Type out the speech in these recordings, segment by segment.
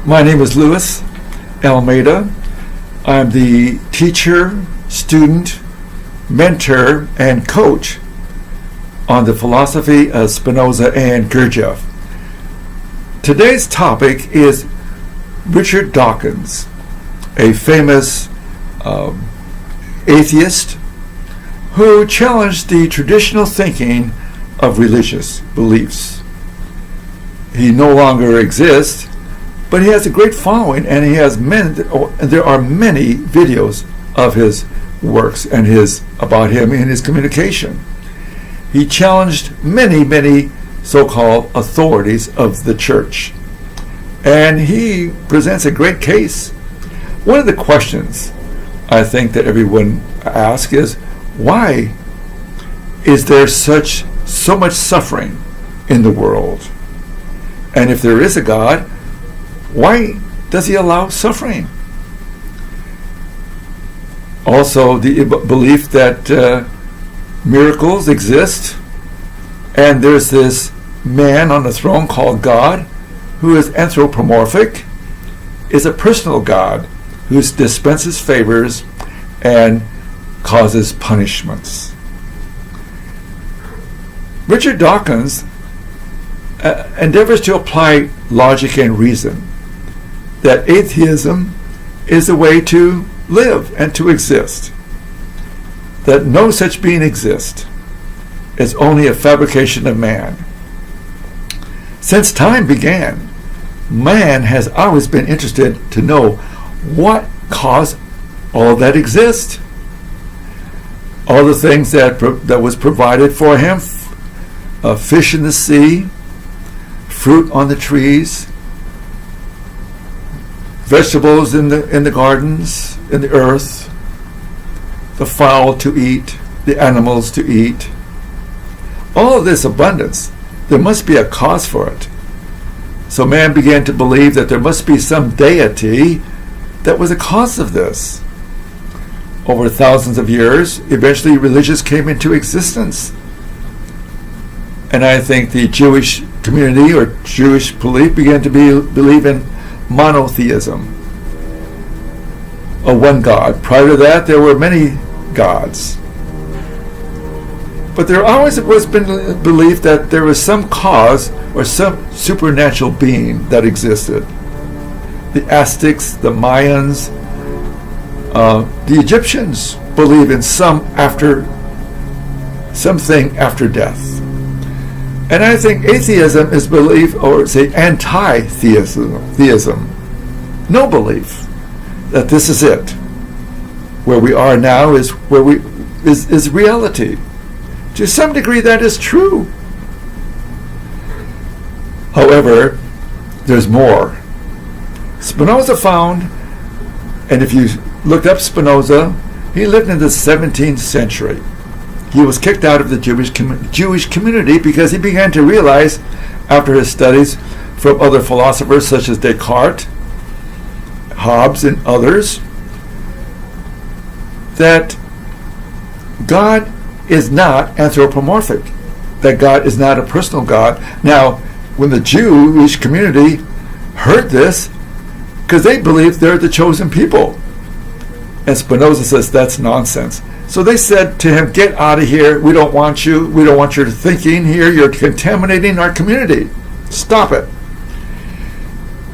My name is Louis Almeida. I'm the teacher, student, mentor, and coach on the philosophy of Spinoza and Gurdjieff. Today's topic is Richard Dawkins, a famous atheist who challenged the traditional thinking of religious beliefs. He no longer exists, but he has a great following, and there are many videos of his works and about him in his communication. He challenged many so-called authorities of the church, and he presents a great case. One of the questions I think that everyone asks is, why is there so much suffering in the world? And if there is a God, why does he allow suffering? Also, the belief that miracles exist, and there's this man on the throne called God, who is anthropomorphic, is a personal God who dispenses favors and causes punishments. Richard Dawkins endeavors to apply logic and reason, that atheism is a way to live and to exist, that no such being exists. It's only a fabrication of man. Since time began, man has always been interested to know what caused all that exists. All the things that was provided for him, fish in the sea, fruit on the trees, vegetables in the gardens, in the earth, the fowl to eat, the animals to eat. All of this abundance, there must be a cause for it. So man began to believe that there must be some deity that was the cause of this. Over thousands of years, eventually religions came into existence. And I think the Jewish community or Jewish belief began to believe in monotheism, a one God. Prior to that, there were many gods. But there always was been belief that there was some cause or some supernatural being that existed. The Aztecs, the Mayans, the Egyptians believe in something after death. And I think atheism is belief, or say anti-theism. No belief that this is it. Where we are now is reality. To some degree that is true. However, there's more. Spinoza found, and if you looked up Spinoza, he lived in the 17th century. He was kicked out of the Jewish community because he began to realize, after his studies from other philosophers such as Descartes, Hobbes, and others, that God is not anthropomorphic, that God is not a personal God. Now, when the Jewish community heard this, because they believe they're the chosen people, and Spinoza says that's nonsense. So they said to him, get out of here, we don't want you, we don't want your thinking here, you're contaminating our community, stop it.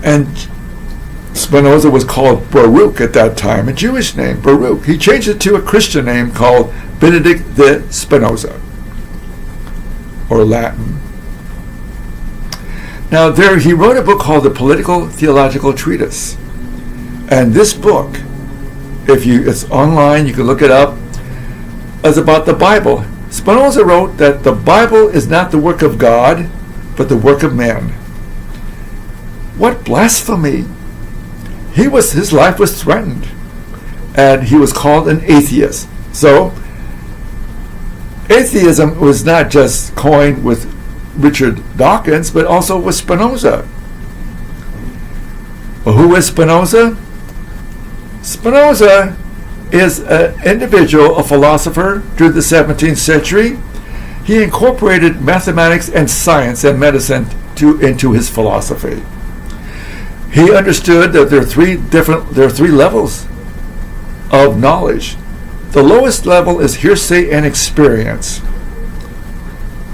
And Spinoza was called Baruch at that time, a Jewish name, Baruch. He changed it to a Christian name called Benedict de Spinoza, or Latin. Now he wrote a book called The Political Theological Treatise. And this book, it's online, you can look it up, is about the Bible. Spinoza wrote that the Bible is not the work of God, but the work of man. What blasphemy! His life was threatened, and he was called an atheist. So, atheism was not just coined with Richard Dawkins, but also with Spinoza. Well, who is Spinoza? Spinoza is an individual, a philosopher during the 17th century. He incorporated mathematics and science and medicine into his philosophy. He understood that there are three levels of knowledge. The lowest level is hearsay and experience.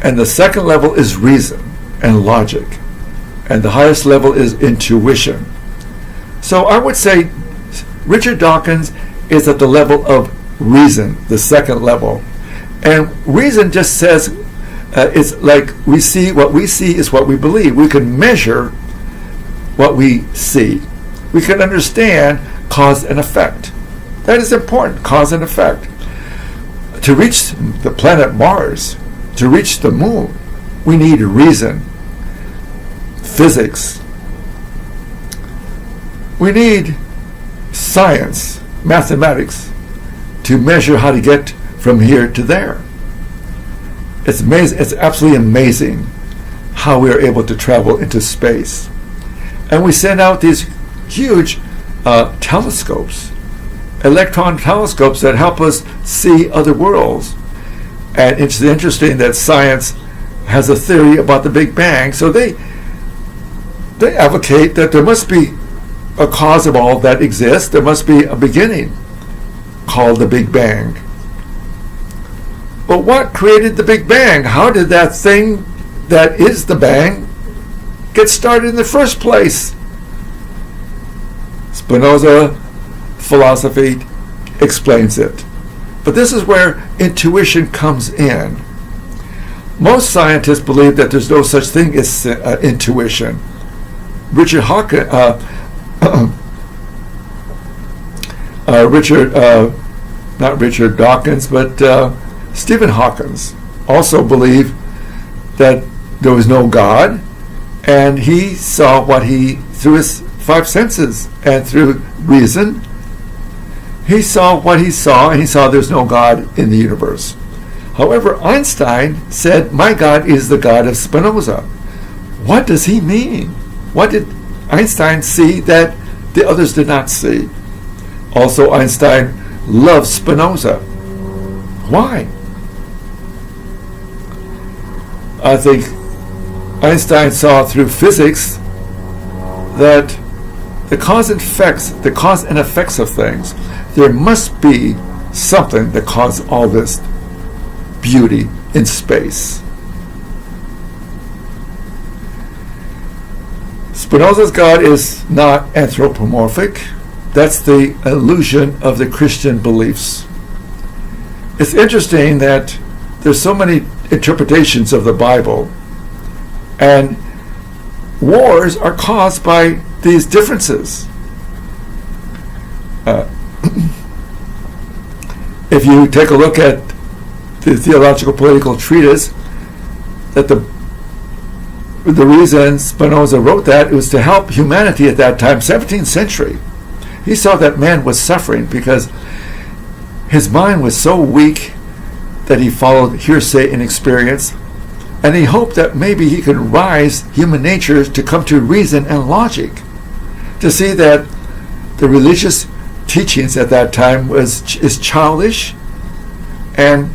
And the second level is reason and logic. And the highest level is intuition. So I would say Richard Dawkins is at the level of reason, the second level. And reason just says, it's like what we see is what we believe. We can measure what we see. We can understand cause and effect. That is important, cause and effect. To reach the planet Mars, to reach the moon, we need reason, physics. We need science, mathematics, to measure how to get from here to there. It's amazing. It's absolutely amazing how we are able to travel into space. And we send out these huge telescopes, electron telescopes that help us see other worlds. And it's interesting that science has a theory about the Big Bang. So they advocate that there must be a cause of all that exists. There must be a beginning called the Big Bang. But what created the Big Bang? How did that thing that is the Bang get started in the first place? Spinoza philosophy explains it. But this is where intuition comes in. Most scientists believe that there's no such thing as intuition. Richard Dawkins, but Stephen Hawkins also believed that there was no God, and he saw through his five senses and through reason. He saw what he saw, and he saw there's no God in the universe. However, Einstein said, "My God is the God of Spinoza." What does he mean? What did Einstein see that the others did not see? Also, Einstein loved Spinoza. Why? I think Einstein saw through physics that the cause and effects of things, there must be something that caused all this beauty in space. Spinoza's God is not anthropomorphic. That's the illusion of the Christian beliefs. It's interesting that there's so many interpretations of the Bible, and wars are caused by these differences. If you take a look at the theological political treatise, that the reason Spinoza wrote that was to help humanity at that time, 17th century. He saw that man was suffering because his mind was so weak that he followed hearsay and experience, and he hoped that maybe he could rise human nature to come to reason and logic, to see that the religious teachings at that time is childish and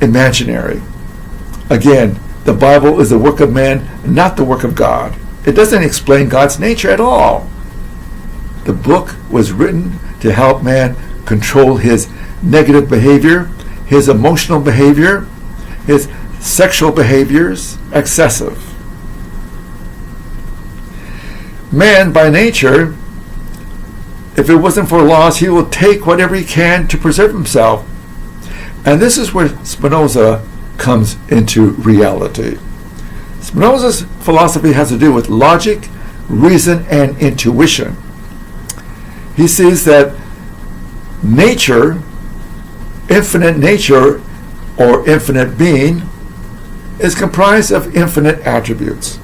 imaginary. Again, the Bible is the work of man, not the work of God. It doesn't explain God's nature at all. The book was written to help man control his negative behavior, his emotional behavior, his sexual behaviors, excessive. Man, by nature, if it wasn't for laws, he will take whatever he can to preserve himself. And this is where Spinoza comes into reality. Spinoza's philosophy has to do with logic, reason, and intuition. He sees that nature, infinite nature, or infinite being, is comprised of infinite attributes.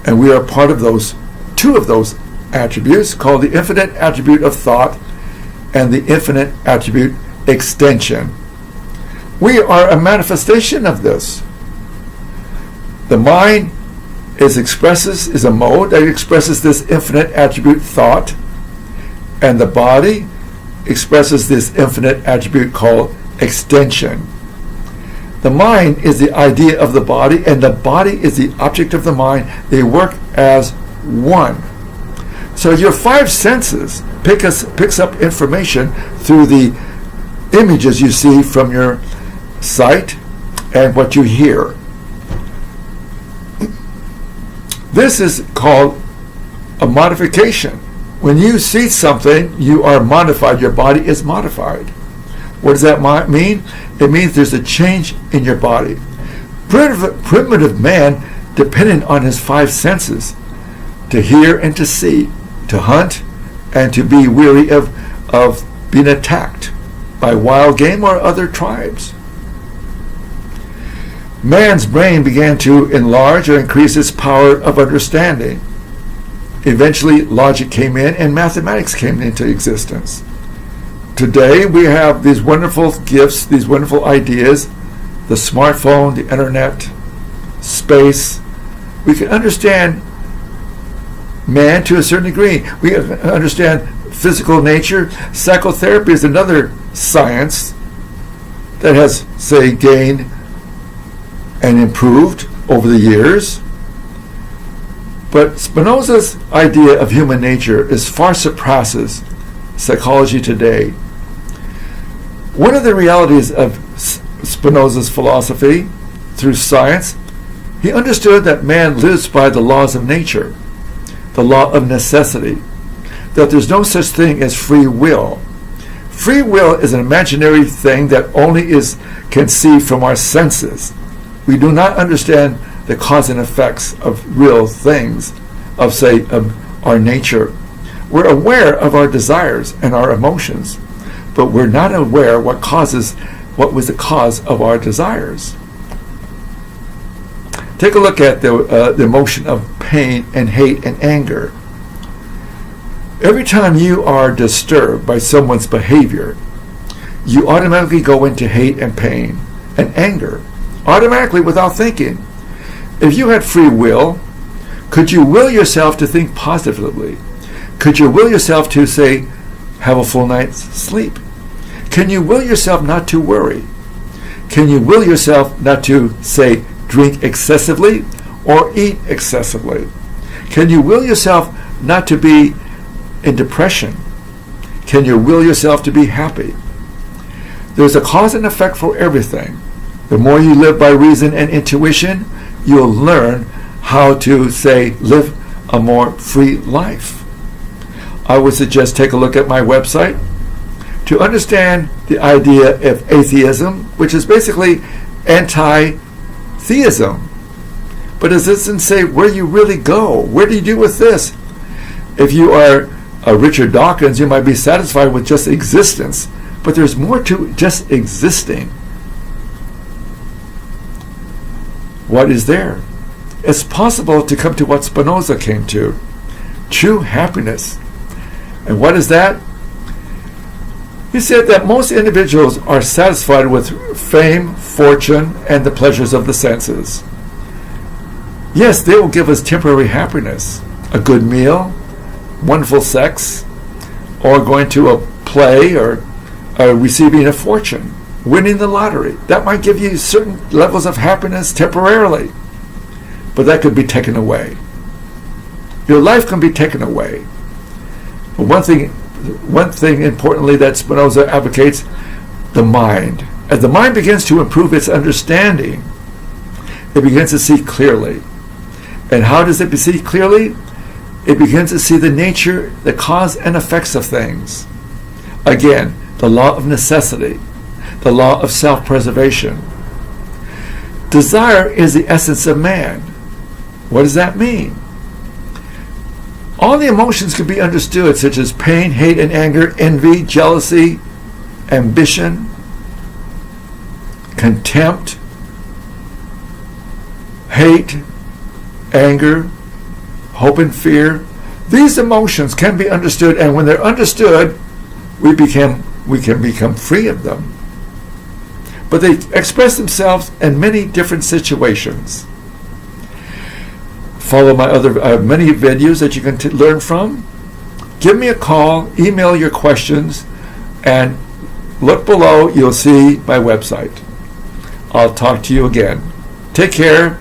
And we are part of two of those attributes, called the infinite attribute of thought and the infinite attribute extension. We are a manifestation of this. The mind is a mode that expresses this infinite attribute thought, and the body expresses this infinite attribute called extension. The mind is the idea of the body, and the body is the object of the mind. They work as one. So your five senses picks up information through the images you see from your sight and what you hear. This is called a modification. When you see something, you are modified. Your body is modified. What does that mean? It means there's a change in your body. Primitive man depended on his five senses to hear and to see, to hunt, and to be weary of being attacked by wild game or other tribes. Man's brain began to enlarge or increase its power of understanding. Eventually, logic came in and mathematics came into existence. Today, we have these wonderful gifts, these wonderful ideas, the smartphone, the internet, space. We can understand man to a certain degree. We understand physical nature. Psychotherapy is another science that has, say, gained and improved over the years. But Spinoza's idea of human nature far surpasses psychology today. One of the realities of Spinoza's philosophy through science, he understood that man lives by the laws of nature, the law of necessity, that there's no such thing as free will. Free will is an imaginary thing that only can see from our senses. We do not understand the cause and effects of real things, of our nature. We're aware of our desires and our emotions, but we're not aware what was the cause of our desires. Take a look at the emotion of pain and hate and anger. Every time you are disturbed by someone's behavior, you automatically go into hate and pain and anger, automatically without thinking. If you had free will, could you will yourself to think positively? Could you will yourself to, say, have a full night's sleep? Can you will yourself not to worry? Can you will yourself not to, say, drink excessively or eat excessively? Can you will yourself not to be in depression? Can you will yourself to be happy? There's a cause and effect for everything. The more you live by reason and intuition, you'll learn how to, say, live a more free life. I would suggest take a look at my website to understand the idea of atheism, which is basically anti-theism. But it doesn't say where you really go. Where do you do with this? If you are a Richard Dawkins, you might be satisfied with just existence, but there's more to just existing. What is there? It's possible to come to what Spinoza came to, true happiness. And what is that? He said that most individuals are satisfied with fame, fortune, and the pleasures of the senses. Yes, they will give us temporary happiness, a good meal, wonderful sex, or going to a play, or receiving a fortune, winning the lottery. That might give you certain levels of happiness temporarily, but that could be taken away. Your life can be taken away. But one thing importantly that Spinoza advocates, the mind. As the mind begins to improve its understanding, it begins to see clearly. And how does it see clearly? It begins to see the nature, the cause and effects of things. Again, the law of necessity, the law of self-preservation. Desire is the essence of man. What does that mean? All the emotions can be understood, such as pain, hate, and anger, envy, jealousy, ambition, contempt, hate, anger, hope, and fear. These emotions can be understood, and when they're understood, we can become free of them. But they express themselves in many different situations. Follow my other many videos that you can learn from. Give me a call, email your questions, and look below. You'll see my website. I'll talk to you again. Take care.